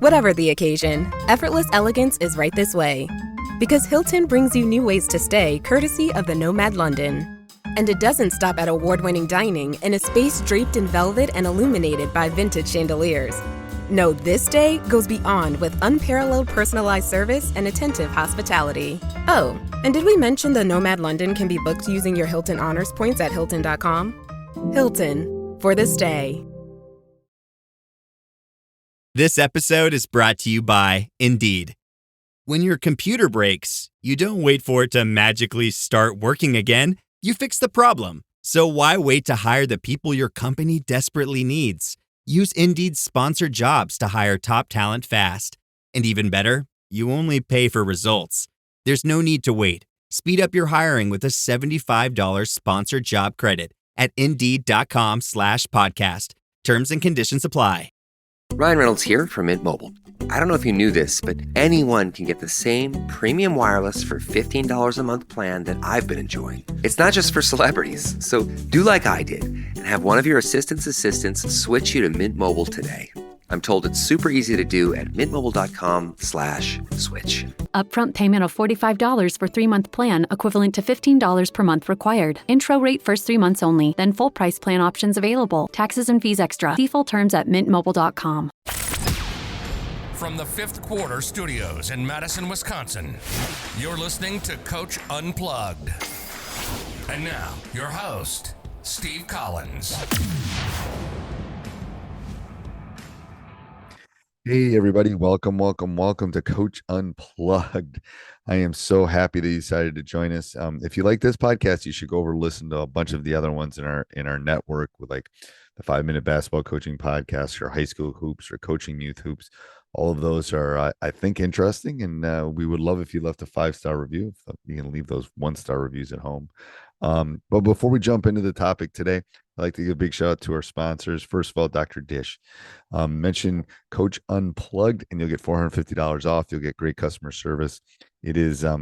Whatever the occasion, effortless elegance is right this way. Because Hilton brings you new ways to stay courtesy of the Nomad London. And it doesn't stop at award-winning dining in a space draped in velvet and illuminated by vintage chandeliers. No, this day goes beyond with unparalleled personalized service and attentive hospitality. Oh, and did we mention the Nomad London can be booked using your Hilton Honors points at Hilton.com? Hilton, for the stay. This episode is brought to you by Indeed. When your computer breaks, you don't wait for it to magically start working again. You fix the problem. So why wait to hire the people your company desperately needs? Use Indeed's sponsored jobs to hire top talent fast. And even better, you only pay for results. There's no need to wait. Speed up your hiring with a $75 sponsored job credit at Indeed.com/podcast. Terms and conditions apply. Ryan Reynolds here from Mint Mobile. I don't know if you knew this, but anyone can get the same premium wireless for $15 a month plan that I've been enjoying. It's not just for celebrities. So do like I did and have one of your assistants switch you to Mint Mobile today. I'm told it's super easy to do at mintmobile.com/switch. Upfront payment of $45 for 3-month plan, equivalent to $15 per month required. Intro rate first 3 months only, then full price plan options available. Taxes and fees extra. See full terms at mintmobile.com. From the Fifth Quarter Studios in Madison, Wisconsin, you're listening to Coach Unplugged. And now, your host, Steve Collins. Hey everybody, welcome to Coach Unplugged. I am so happy that you decided to join us. If you like this podcast, you should go over and listen to a bunch of the other ones in our network, with like the 5-minute basketball coaching podcast, or high school hoops, or coaching youth hoops. All of those are, I think, interesting, and we would love if you left a 5-star review. You can leave those 1-star reviews at home. But before we jump into the topic today, I'd like to give a big shout out to our sponsors. First of all, Dr. Dish. Mention Coach Unplugged and you'll get $450 off. You'll get great customer service. It is, I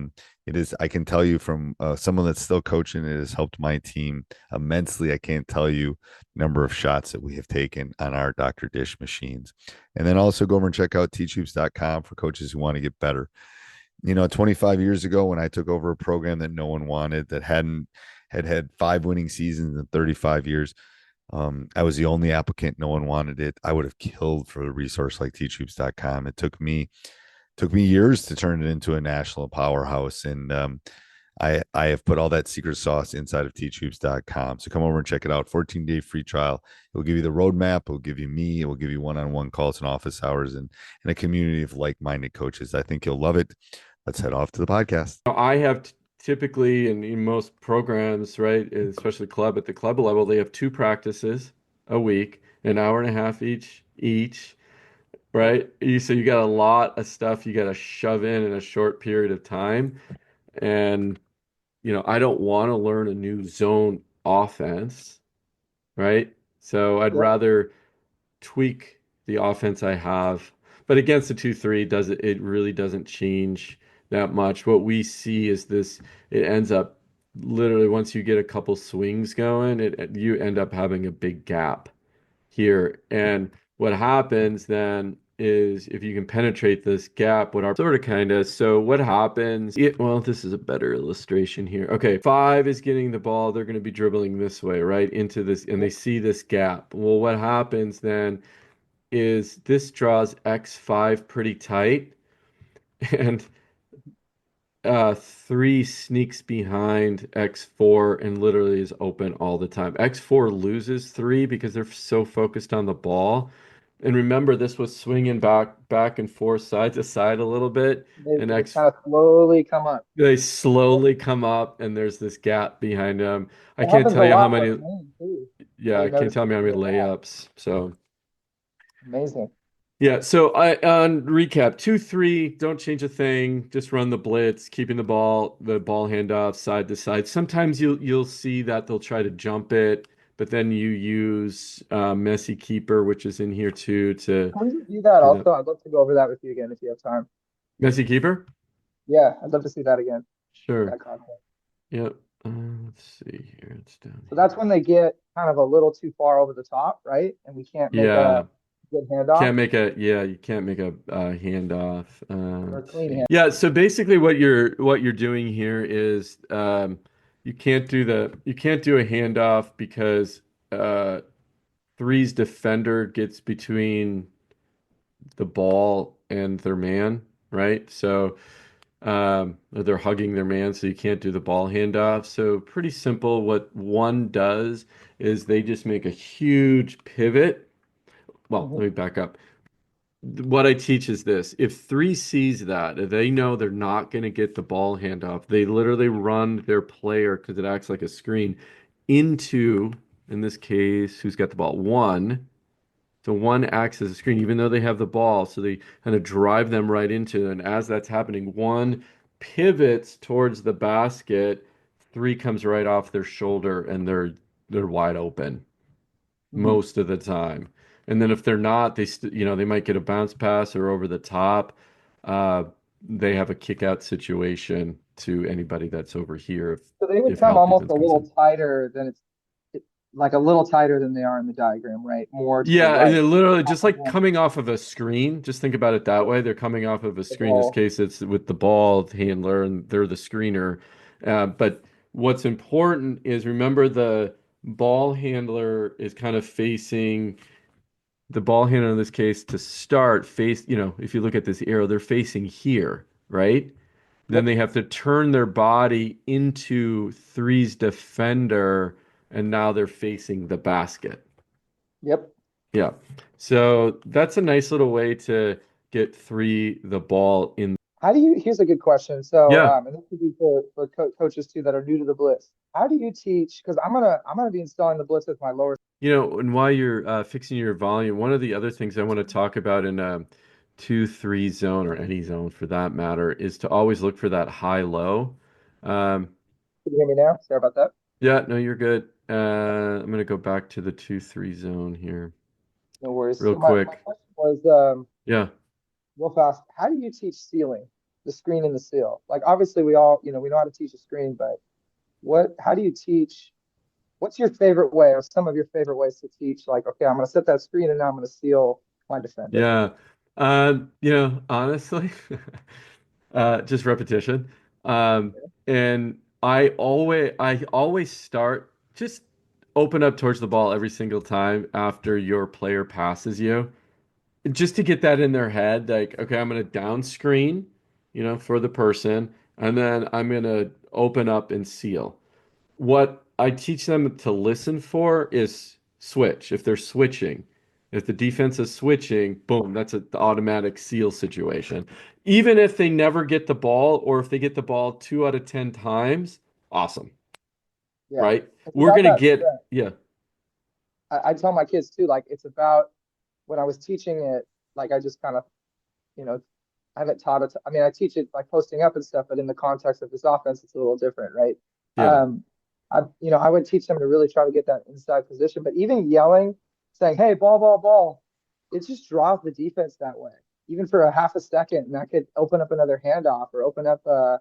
can tell you from someone that's still coaching, it has helped my team immensely. I can't tell you the number of shots that we have taken on our Dr. Dish machines. And then also go over and check out teachhoops.com for coaches who want to get better. 25 years ago, when I took over a program that no one wanted, that had 5 winning seasons in 35 years, I was the only applicant. No one wanted it. I would have killed for a resource like teachhoops.com. It took me years to turn it into a national powerhouse. And I have put all that secret sauce inside of teachhoops.com. So come over and check it out. 14-day free trial. It will give you the roadmap. It will give you me. It will give you one-on-one calls and office hours and a community of like-minded coaches. I think you'll love it. Let's head off to the podcast. I have typically in most programs, right, especially at the club level, they have 2 practices a week, an hour and a half each, right? So you got a lot of stuff you got to shove in a short period of time. And, I don't want to learn a new zone offense, right? So I'd rather tweak the offense I have. But against the 2-3, it really doesn't change that much. What we see is this, it ends up literally, once you get a couple swings going, you end up having a big gap here. And what happens then is, if you can penetrate this gap, so what happens, this is a better illustration here. Okay, 5 is getting the ball, they're going to be dribbling this way, right, into this, and they see this gap. Well, what happens then is this draws X5 pretty tight, and 3 sneaks behind X4 and literally is open all the time. X4 loses 3 because they're so focused on the ball. And remember, this was swinging back and forth, side to side a little bit. They kind of slowly come up. They slowly come up, and there's this gap behind them. I can't tell you how many. Yeah, I can't tell me how many layups. So amazing. Yeah, so on recap, 2-3, don't change a thing, just run the blitz, keeping the ball handoff side to side. Sometimes you'll see that they'll try to jump it, but then you use messy keeper, which is in here too. Can we do that also? I'd love to go over that with you again if you have time. Messy keeper? Yeah, I'd love to see that again. Sure. Yep. Let's see here. It's down. So that's when they get kind of a little too far over the top, right? And we can't make Good handoff You can't make a handoff. or a Let's clean see. hand. Yeah, so basically what you're doing here is you can't do a handoff because uh three's defender gets between the ball and their man, right? So or they're hugging their man, so you can't do the ball handoff. So pretty simple. What one does is they just make a huge pivot. Well, let Mhm. me back up. What I teach is this. If three sees that, if they know they're not going to get the ball handoff, they literally run their player, because it acts like a screen, into, in this case, who's got the ball? One. So one acts as a screen, even though they have the ball. So they kind of drive them right into it. And as that's happening, one pivots towards the basket, three comes right off their shoulder, and they're wide open Mhm. most of the time. And then if they're not, they might get a bounce pass or over the top. Uh, they have a kick out situation to anybody that's over here So they would if come help almost defense a comes little in. tighter than like a little tighter than they are in the diagram, right? More to the Yeah, and right. they're literally Off just of like coming off of a screen. Just think about it that way. They're coming off of a the screen. In this ball. case, it's with the ball handler, and they're the screener. But what's important is remember the ball handler is kind of facing the ball handler in this case to start if you look at this arrow, they're facing here, right? Then Yep. they have to turn their body into three's defender, and now they're facing the basket. Yep. Yeah. So that's a nice little way to get three the ball in. How do you, here's a good question. So, Yeah. and this could be for coaches too that are new to the Blitz. How do you teach? Because I'm gonna be installing the Blitz with my lower. And while you're fixing your volume, one of the other things I want to talk about in a 2-3 zone or any zone for that matter is to always look for that high-low. Um, Can you hear me now? Sorry about that. yeah, no, you're good. I'm going to go back to the 2-3 zone here No worries. real So my quick. question was Yeah. real fast. How do you teach sealing the screen and the seal? Like obviously we all we know how to teach a screen, but how do you teach? What's your favorite way or some of your favorite ways to teach? Like, okay, I'm going to set that screen and now I'm going to seal my defender. Yeah. Honestly, just repetition. And I always start just open up towards the ball every single time after your player passes you, just to get that in their head. Like, okay, I'm gonna down screen, for the person, and then I'm gonna open up and seal. What I teach them to listen for is switch. If they're switching, if the defense is switching, boom, that's an automatic seal situation. Even if they never get the ball, or if they get the ball 2 out of 10 times, awesome, Yeah. right? It's We're about gonna that get, spread. yeah, I tell my kids too, like it's about when I was teaching it, like I just kind of, you know, I haven't taught it. I mean, I teach it like posting up and stuff, but in the context of this offense, it's a little different, right? yeah, Um, I would teach them to really try to get that inside position, but even yelling, saying, "Hey, ball, ball, ball," it just draws the defense that way, even for a half a second, and that could open up another handoff or open up a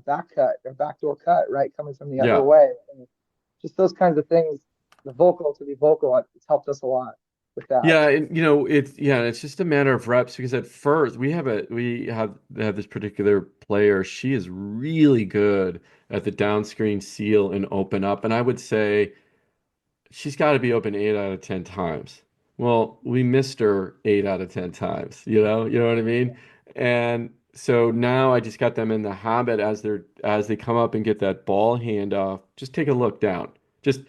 back cut or backdoor cut, right, coming from the other yeah. way. And just those kinds of things. The vocal to be vocal, it's helped us a lot with that. Yeah, and it's just a matter of reps because at first we have this particular player. She is really good at the down screen seal and open up, and I would say she's got to be open 8 out of 10 times. Well, we missed her 8 out of 10 times, you know what I mean? And so now I just got them in the habit as they come up and get that ball handoff, just take a look down. Just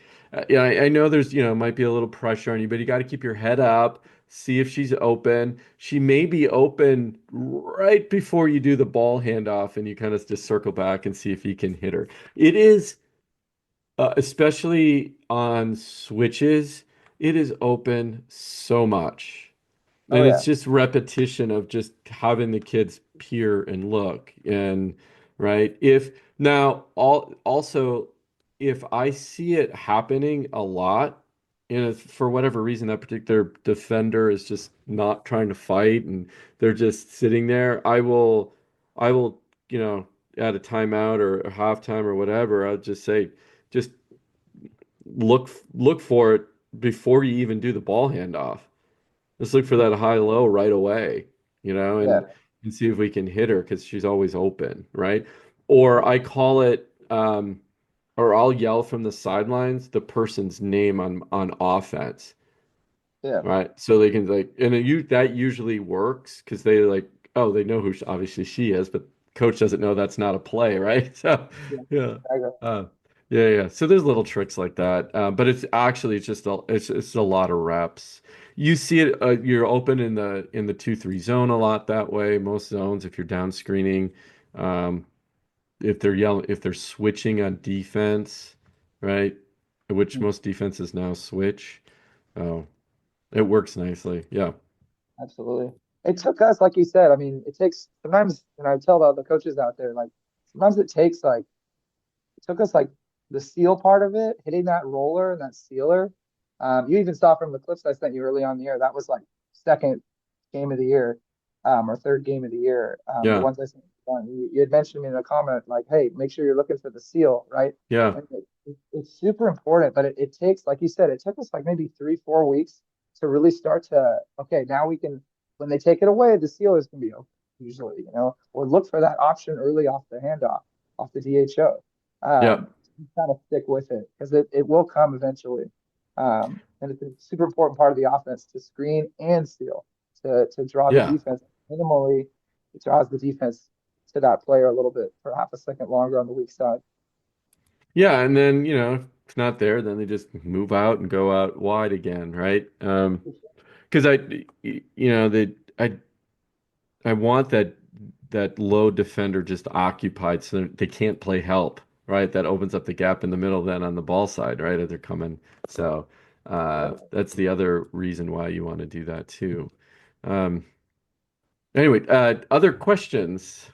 yeah, I know there's, might be a little pressure on you, but you got to keep your head up, see if she's open. She may be open right before you do the ball handoff, and you kind of just circle back and see if you can hit her. It is especially on switches, it is open so much. Oh And it's yeah, just repetition of just having the kids peer and look. And right. If now also if I see it happening a lot, and if for whatever reason that particular defender is just not trying to fight and they're just sitting there, I will, at a timeout or a halftime or whatever, I'll just say, just look for it before you even do the ball handoff. let's look for that high low right away, Yeah. and see if we can hit her because she's always open, right? Or I call it, or I'll yell from the sidelines the person's name on offense, Yeah. right? So they can like, and that usually works because they like, oh, they know who obviously she is, but coach doesn't know that's not a play, right? So Yeah. yeah, Exactly. yeah. So there's little tricks like that, but it's just it's a lot of reps. You see it, you're open in the 2-3 zone a lot that way. Most zones, if you're down screening, um, if they're switching on defense, right? Which Mhm. most defenses now switch. Oh, it works nicely. Yeah. Absolutely. It took us, like you said, I mean, it takes sometimes, and I tell the coaches out there, like sometimes it takes like it took us like the seal part of it, hitting that roller and that sealer. You even saw from the clips I sent you early on the air, that was like second game of the year, or third game of the year. The Yeah. ones I sent you had mentioned me in a comment like, hey, make sure you're looking for the seal, right? Yeah. And it's super important, but it takes, like you said, it took us like maybe 3-4 weeks to really start to, okay, now we can, when they take it away, the seal is going to be open usually, or look for that option early off the handoff, off the DHO. Yeah. Kind of stick with it because it will come eventually. And it's a super important part of the offense to screen and steal to draw the Yeah. defense minimally. It draws the defense to that player a little bit for half a second longer on the weak side. Yeah. And then, if it's not there, then they just move out and go out wide again, right? Because I want that low defender just occupied so they can't play help, right? That opens up the gap in the middle then on the ball side, right? As they're coming. So that's the other reason why you want to do that too. Um, anyway, other questions?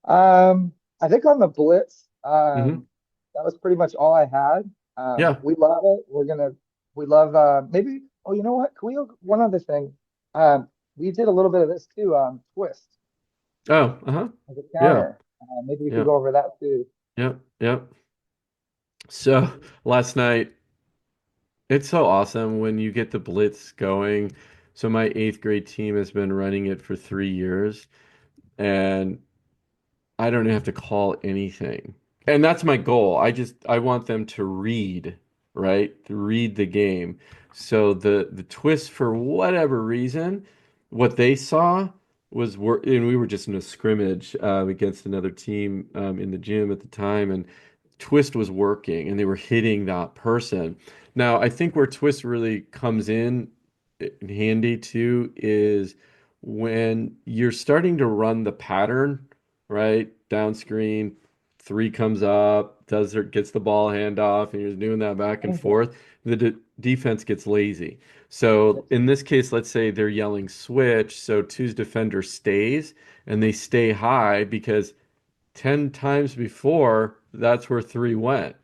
I think on the blitz, Hmm. that was pretty much all I had. Yeah. We love it. We love, maybe, oh, you know what? Can we, one other thing. We did a little bit of this too, twist Oh, uh-huh. as a Yeah. counter. Maybe we could Yeah. go over that too. Yep. Yep. So last night, it's so awesome when you get the blitz going. So my eighth grade team has been running it for 3 years, and I don't have to call anything. And that's my goal. I want them to read, right? To read the game. So the twist for whatever reason, what they saw was and we were just in a scrimmage against another team in the gym at the time, and twist was working and they were hitting that person. Now, I think where twist really comes in handy too is when you're starting to run the pattern, right? Down screen, three comes up, gets the ball handoff, and you're doing that back and Mhm. forth. The defense gets lazy. So in this case, let's say they're yelling switch, so two's defender stays and they stay high because 10 times before, that's where three went.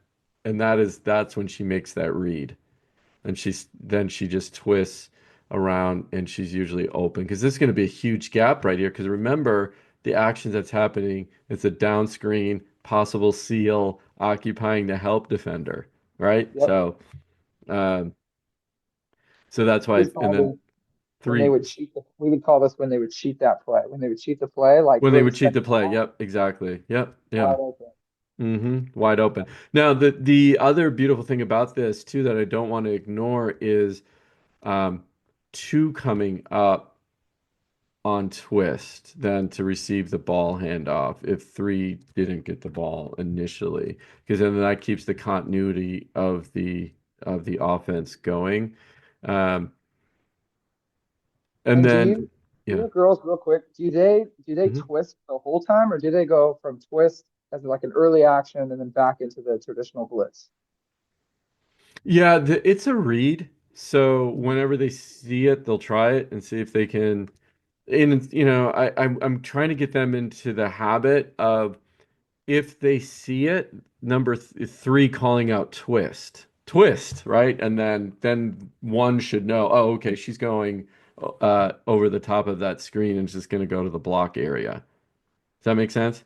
And that's when she makes that read. And she just twists around and she's usually open because this is going to be a huge gap right here. Because remember the actions that's happening, it's a down screen, possible seal, occupying the help defender, right? Yep. Um, so that's We why, and call then this when they three would cheat we would call this when they would cheat that play. When they would cheat the play, like when they for the would cheat second the play. half, Yep, exactly. Yep, yeah. wide open. Wide open. Now, the other beautiful thing about this too that I don't want to ignore is um, two coming up on twist than to receive the ball handoff if three didn't get the ball initially, because then that keeps the continuity of the offense going. Um, and And then do yeah. your girls real quick, do they Mhm. twist the whole time or do they go from twist as like an early action and then back into the traditional blitz? Yeah, it's a read. So Mhm. whenever they see it, they'll try it and see if they can. And I'm trying to get them into the habit of if they see it, number three calling out twist, right? And then one should know, oh, okay, she's going over the top of that screen and just going to go to the block area. Does that make sense?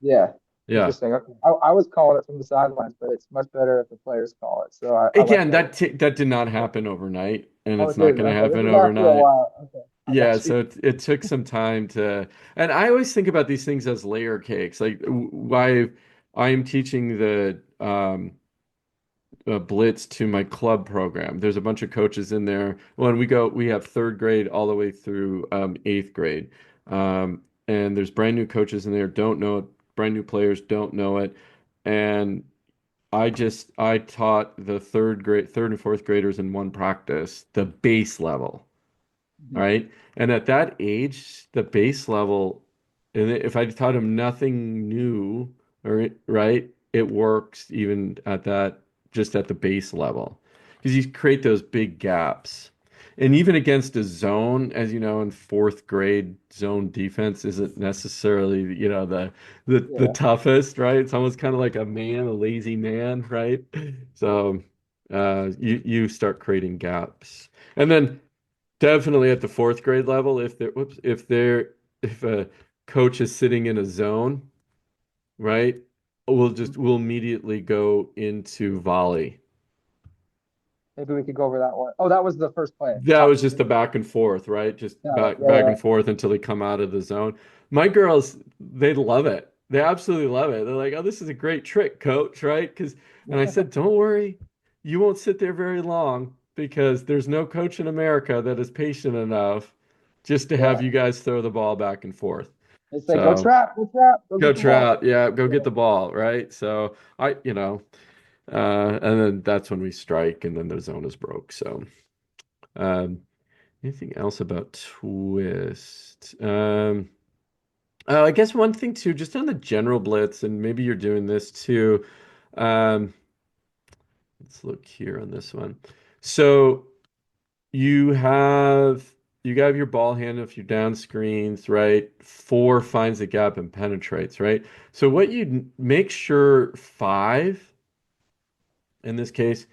Yeah. Yeah. Interesting. Okay. I was calling it from the sidelines, but it's much better if the players call it. So I like Again, that. that did not happen overnight, and Oh, it's it not did. going to Okay. They've happen been after a overnight. while. Okay. I Yeah, got you. so it took some time to, and I always think about these things as layer cakes. Like why I am teaching the Blitz to my club program. There's a bunch of coaches in there. When we have third grade all the way through eighth grade. And there's brand new coaches in there, don't know it, brand new players don't know it. And I taught the third and fourth graders in one practice, the base level. Mhm. Right? And at that age, the base level, and if I taught him nothing new, or right, it works even at that, just at the base level, because you create those big gaps. And even against a zone, as you know, in fourth grade, zone defense isn't necessarily, the Yeah. toughest, right? It's almost kind of like a lazy man, right? So you start creating gaps. And then definitely at the fourth grade level, if a coach is sitting in a zone, right? We'll immediately go into volley. Maybe we could go over that one. Oh, that was the first play. That Top. was just the back and forth, right? Just Got it. back Yeah. and forth until they come out of the zone. My girls, they love it. They absolutely love it. They're like, "Oh, this is a great trick, coach," right? And I Yeah. said, "Don't worry, you won't sit there very long because there's no coach in America that is patient enough just to have Yeah. you guys throw the ball back and forth." They say, So go trap, go go get the ball. trout, yeah, go Yeah. get the ball, right? So and then that's when we strike, and then the zone is broke. So. Um, Anything else about Twist? I guess one thing too, just on the general blitz, and maybe you're doing this too. Um, let's look here on this one. So you have you have your ball hand if you're down screens, right? Four finds the gap and penetrates, right? So what you make sure five in this case,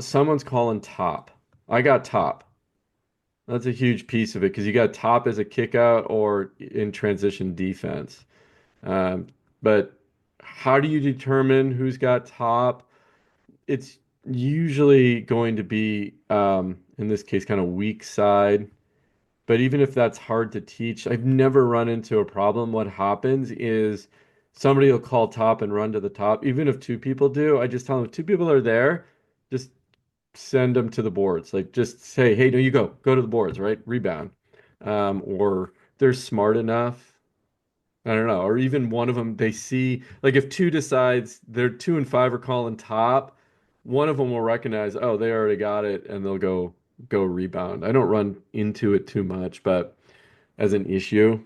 someone's calling top. I got top. That's a huge piece of it because you got top as a kick out or in transition defense. Um, but how do you determine who's got top? It's usually going to be, in this case, kind of weak side. But even if that's hard to teach, I've never run into a problem. What happens is somebody will call top and run to the top. Even if two people do, I just tell them if two people are there, just send them to the boards. Like just say, hey, no, you go to the boards, right? Rebound. Or they're smart enough. I don't know. Or even one of them, they see, like if two decides they're 2 and 5 are calling top, one of them will recognize, oh, they already got it, and they'll go rebound. I don't run into it too much, but as an issue,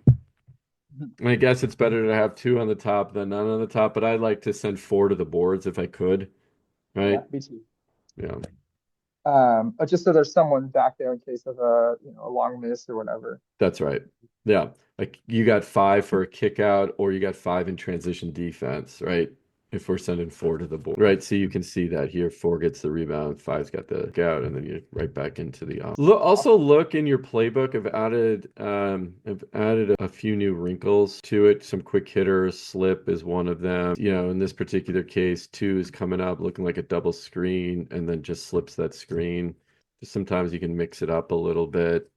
I guess it's better to have two on the top than none on the top, but I like to send four to the boards if I could, Yeah, right? me too. Yeah. But just so there's someone back there in case of a long miss or whatever. That's right. Yeah. Like you got five for a kick out, or you got five in transition defense, right? If we're sending four to the board. Right. So you can see that here. Four gets the rebound, five's got the kick out, and then you're right back into the off. Also look in your playbook. I've added a few new wrinkles to it. Some quick hitters, slip is one of them. In this particular case, two is coming up looking like a double screen and then just slips that screen. Sometimes you can mix it up a little bit.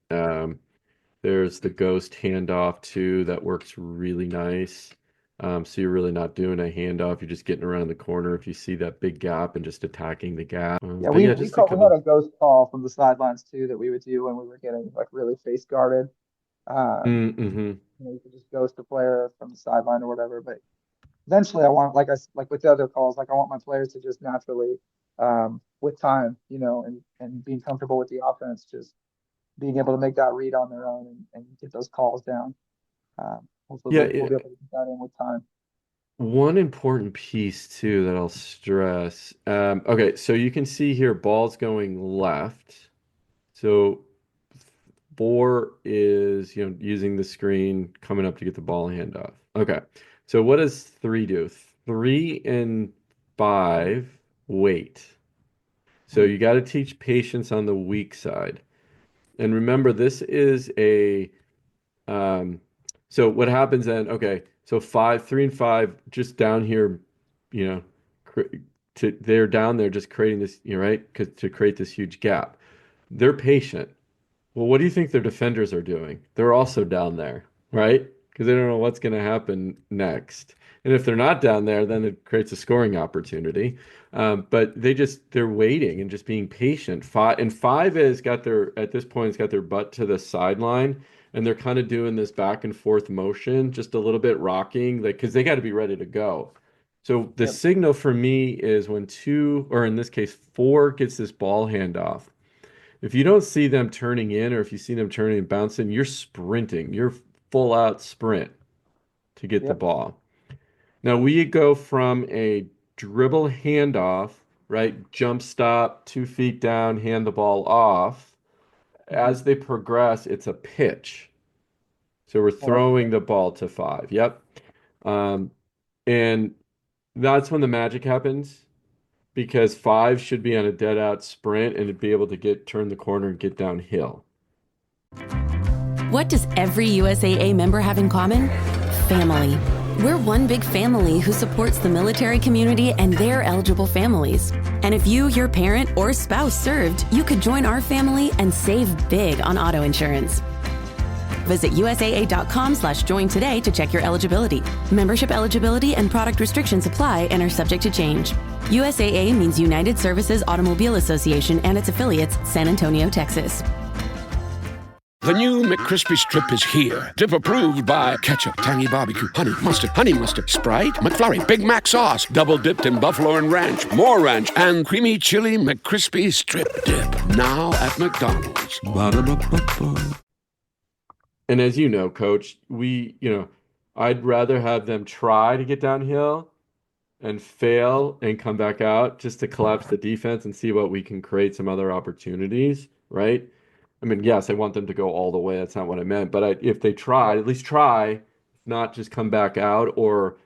There's the ghost handoff too that works really nice. So you're really not doing a handoff. You're just getting around the corner if you see that big gap and just attacking the gap. Yeah, But yeah, we just a call we had couple. a ghost call from the sidelines too that we would do when we were getting like really face guarded. Um, Mm-hmm. you could just ghost a player from the sideline or whatever. But eventually, I want like with the other calls, like I want my players to just naturally, with time, and being comfortable with the offense, just being able to make that read on their own and get those calls down. Hopefully, Yeah, we'll be able to get that in with time. one important piece too that I'll stress. Okay, so you can see here ball's going left. So four is, using the screen coming up to get the ball handoff. Okay. So what does three do? 3 and 5 wait. So you got to teach patience on the weak side. And remember, this is a so what happens then? Okay, So 3 and 5 just down here, you know, they're down there just creating this, right? To create this huge gap. They're patient. Well, what do you think their defenders are doing? They're also down there, right? Because they don't know what's going to happen next. And if they're not down there, then it creates a scoring opportunity. But they're waiting and just being patient. Five has got at this point, it's got their butt to the sideline, and they're kind of doing this back and forth motion, just a little bit rocking, like, because they got to be ready to go. So the signal for me is when 2, or in this case, 4 gets this ball handoff. If you don't see them turning in, or if you see them turning and bouncing, you're sprinting. You're full out sprint to get the ball. Now we go from a dribble handoff, right? Jump stop, 2 feet down, hand the ball off. As they progress, it's a pitch. So we're throwing the ball to 5. Yep. And that's when the magic happens, because 5 should be on a dead out sprint and to be able to turn the corner and get downhill. What does every USAA member have in common? Family. We're one big family who supports the military community and their eligible families. And if you, your parent, or spouse served, you could join our family and save big on auto insurance. Visit USAA.com/join today to check your eligibility. Membership eligibility and product restrictions apply and are subject to change. USAA means United Services Automobile Association and its affiliates, San Antonio, Texas. The new McCrispy Strip is here. Dip approved by ketchup, tangy barbecue, honey mustard, Sprite, McFlurry, Big Mac sauce, double dipped in buffalo and ranch, more ranch, and creamy chili McCrispy Strip Dip. Now at McDonald's. Ba-da-ba-ba-ba. And as you know, Coach, I'd rather have them try to get downhill and fail and come back out just to collapse the defense and see what we can create some other opportunities, right? I mean, yes, I want them to go all the way. That's not what I meant. But if they try, at least try, not just come back out or,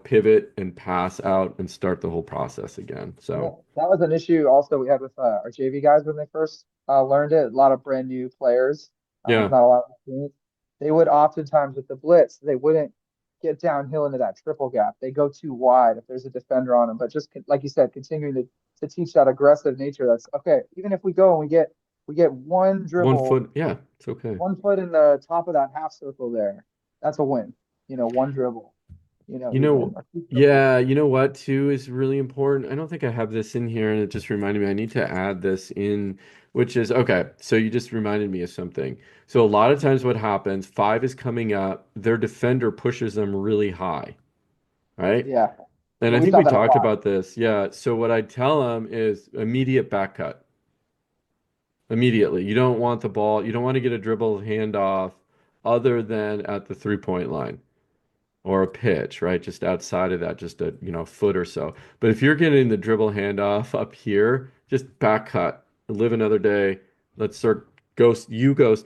pivot and pass out and start the whole process again. So that was an issue also we had with our JV guys when they first learned it. A lot of brand new players, not a lot of experience. They would oftentimes with the blitz, they wouldn't get downhill into that triple gap. They go too wide if there's a defender on them. But just like you said, continuing to teach that aggressive nature. That's okay. Even if we go and we get one dribble, 1 foot, yeah, it's okay. 1 foot in the top of that half circle there, that's a win. One dribble. You know what too is really important. I don't think I have this in here, and it just reminded me I need to add this in, which is okay. So you just reminded me of something. So a lot of times what happens, 5 is coming up, their defender pushes them really high, right? Yeah. And I think we talked about this. Yeah. So what I tell them is immediate back cut. Immediately. You don't want the ball. You don't want to get a dribble handoff other than at the 3-point line or a pitch, right? Just outside of that, just a foot or so. But if you're getting the dribble handoff up here, just back cut. Live another day. Let's start ghost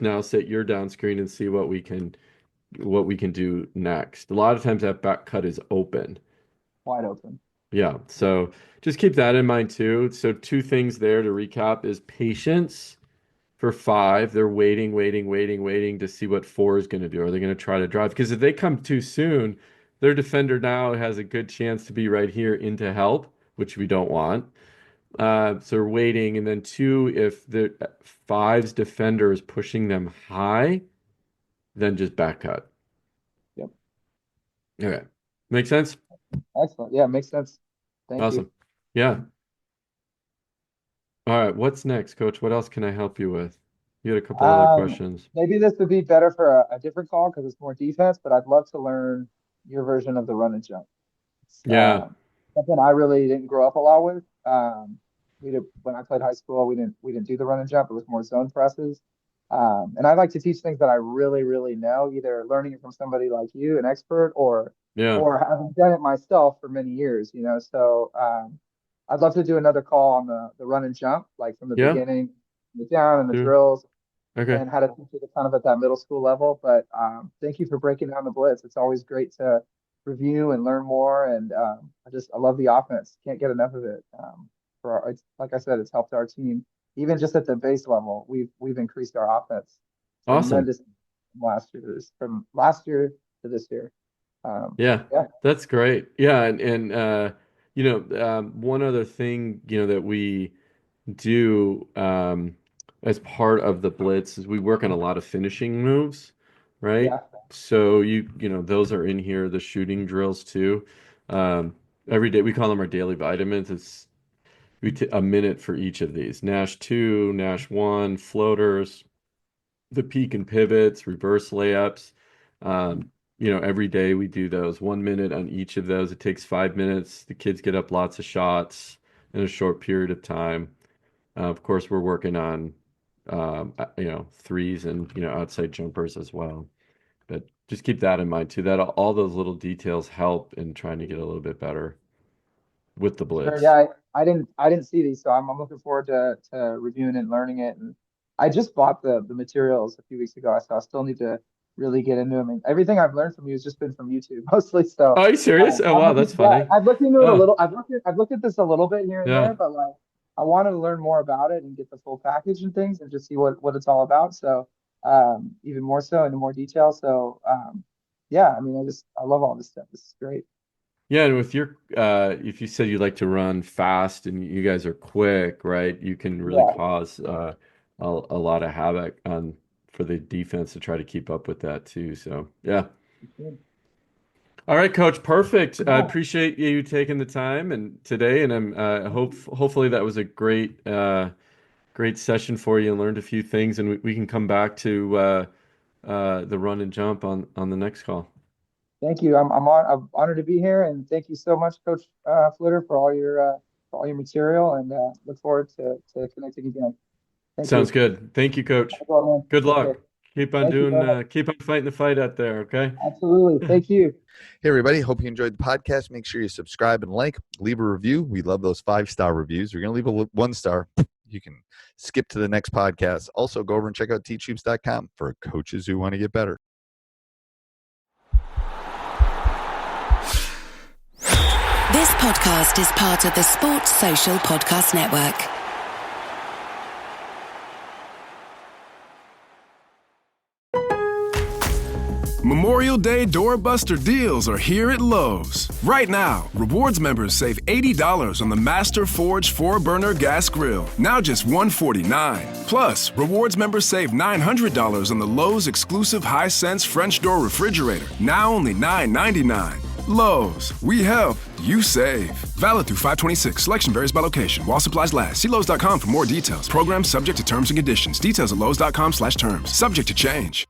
now, sit your down screen and see what we can do next. A lot of times that back cut is open. Wide open. Yeah. So just keep that in mind too. So 2 things there to recap is patience for 5. They're waiting to see what 4 is going to do. Are they going to try to drive? Because if they come too soon, their defender now has a good chance to be right here into help, which we don't want. So they're waiting. And then 2, if the 5's defender is pushing them high, then just back cut. Yep. Okay. Make sense? Excellent. Yeah, makes sense. Thank Awesome. you. Yeah. All right. What's next, Coach? What else can I help you with? You had a couple other questions. Maybe this would be better for a different call because it's more defense, but I'd love to learn your version of the run and jump. Yeah. Something I really didn't grow up a lot with. When I played high school, we didn't do the run and jump. It was more zone presses. And I like to teach things that I really, really know, either learning it from somebody like you, an expert, or having done it myself for many years, So I'd love to do another call on the run and jump, like from the beginning, the down and the drills, and how to teach it kind of at that middle school level. But thank you for breaking down the blitz. It's always great to review and learn more. And I love the offense. Can't get enough of it. It's, like I said, it's helped our team. Even just at the base level, we've increased our offense Awesome. from last year to this year. Yeah, Yeah. that's great. Yeah, and one other thing, that we do as part of the Blitz is we work on a lot of finishing moves, right? Yeah. So those are in here, the shooting drills too. Every day we call them our daily vitamins. It's a minute for each of these. Nash 2, Nash 1, floaters, the peek and pivots, reverse layups. Every day we do those 1 minute on each of those. It takes 5 minutes. The kids get up lots of shots in a short period of time. Of course, we're working on, threes and, outside jumpers as well. But just keep that in mind too. That all those little details help in trying to get a little bit better with the Sure. Blitz. Yeah, I didn't see these, so I'm looking forward to reviewing and learning it. And I just bought the materials a few weeks ago, so I still need to really get into them. And everything I've learned from you has just been from YouTube mostly. So Oh, are you serious? Oh, wow, that's funny. I've looked into it a Oh, little. I've looked at this a little bit here and yeah. there, but like I wanted to learn more about it and get the full package and things and just see what it's all about. So even more so into more detail. So yeah, I mean, I love all this stuff. This is great. Yeah, and with your if you said you like to run fast and you guys are quick, right? You can really Yeah. cause a lot of havoc for the defense to try to keep up with that too. So yeah. All right, Coach. Perfect. I appreciate you taking the time and today, and I'm hopefully that was a great session for you and learned a few things, and we can come back to the run and jump on the next call. Thank you. I'm honored to be here, and thank you so much, Coach Flitter, for all your material, and look forward to connecting again. Sounds good. Thank you, Coach. Well, Good luck. okay. Keep on keep on fighting the fight out there. Okay. Absolutely. Thank you. Hey, everybody. Hope you enjoyed the podcast. Make sure you subscribe and like, leave a review. We love those 5-star reviews. We're going to leave a 1-star. You can skip to the next podcast. Also, go over and check out teachhoops.com for coaches who want to get better. This podcast is part of the Sports Social Podcast Network. Memorial Day doorbuster deals are here at Lowe's. Right now, Rewards members save $80 on the Master Forge 4-burner gas grill, now just $149. Plus, Rewards members save $900 on the Lowe's exclusive Hisense French door refrigerator, now only $999. Lowe's, we help, you save. Valid through 5/26. Selection varies by location. While supplies last. See Lowe's.com for more details. Program subject to terms and conditions. Details at Lowe's.com/terms. Subject to change.